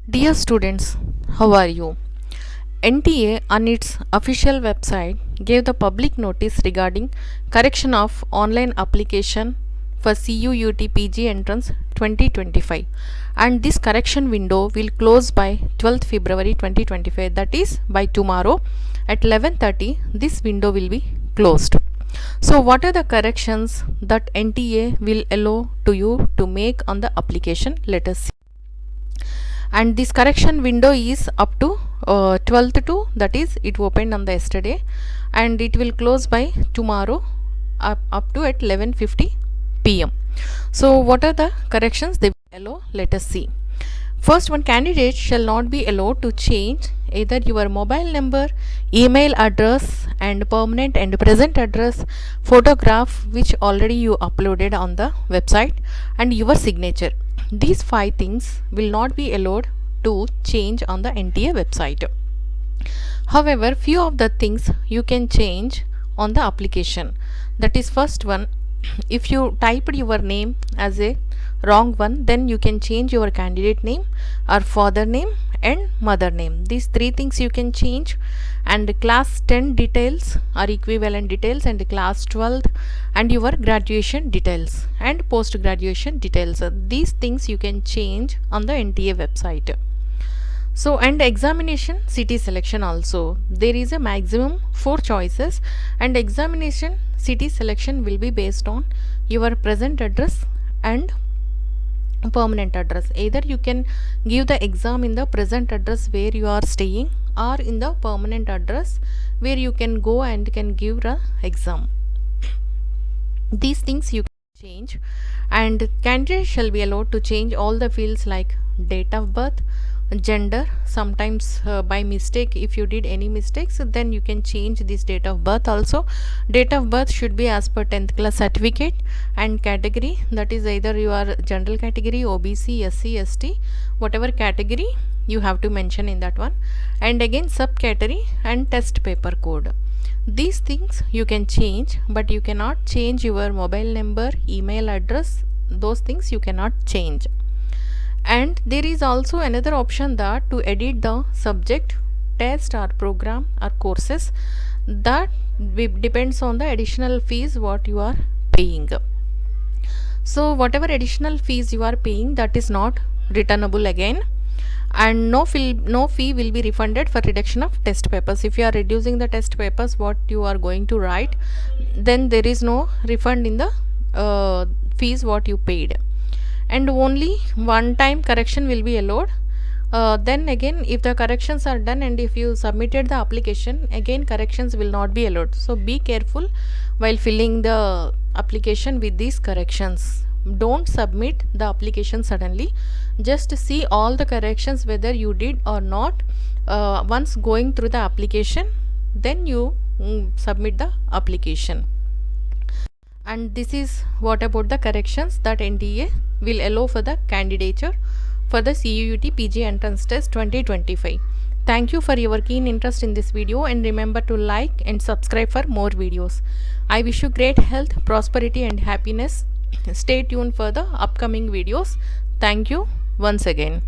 Dear students, how are you? NTA on its official website gave the public notice regarding correction of online application for CUET PG entrance 2025, and this correction window will close by 12th February 2025, that is by tomorrow at 11:30 this window will be closed. So what are the corrections that NTA will allow to you to make on the application? Let us see. And this correction window is up to 12th to, that is it opened on the yesterday, and it will close by tomorrow up to at 11:50 p.m. So what are the corrections they will allow? Let us see. First one, candidate shall not be allowed to change either your mobile number, email address, and permanent and present address, photograph which already you uploaded on the website, and your signature. These 5 things will not be allowed to change on the NTA website. However, few of the things you can change on the application. That is, first one, if you typed your name as a wrong one, then you can change your candidate name or father name and mother name. These 3 things you can change. And class 10 details or equivalent details, and class 12 and your graduation details and post graduation details. These things you can change on the NTA website. So, and examination city selection also, there is a maximum 4 choices, and examination city selection will be based on your present address and permanent address. Either you can give the exam in the present address where you are staying, or in the permanent address where you can go and can give the exam. These things you can change. And candidate shall be allowed to change all the fields like date of birth, gender. Sometimes by mistake, if you did any mistakes, then you can change this date of birth also. Date of birth should be as per 10th class certificate. And category, that is either you are general category, OBC, SC, ST, whatever category you have to mention in that one. And again subcategory and test paper code. These things you can change, but you cannot change your mobile number, email address. Those things you cannot change. And there is also another option that to edit the subject, test or program or courses, that depends on the additional fees what you are paying. So whatever additional fees you are paying, that is not returnable again, and no fee will be refunded for reduction of test papers. If you are reducing the test papers what you are going to write, then there is no refund in the fees what you paid. And only one time correction will be allowed. Then again, if the corrections are done and if you submitted the application, again corrections will not be allowed. So be careful while filling the application with these corrections. Don't submit the application suddenly. Just see all the corrections whether you did or not. Once going through the application, then you submit the application. And this is what about the corrections that NTA will allow for the candidature for the CUET PG entrance test 2025. Thank you for your keen interest in this video, and remember to like and subscribe for more videos. I wish you great health, prosperity and happiness. Stay tuned for the upcoming videos. Thank you once again.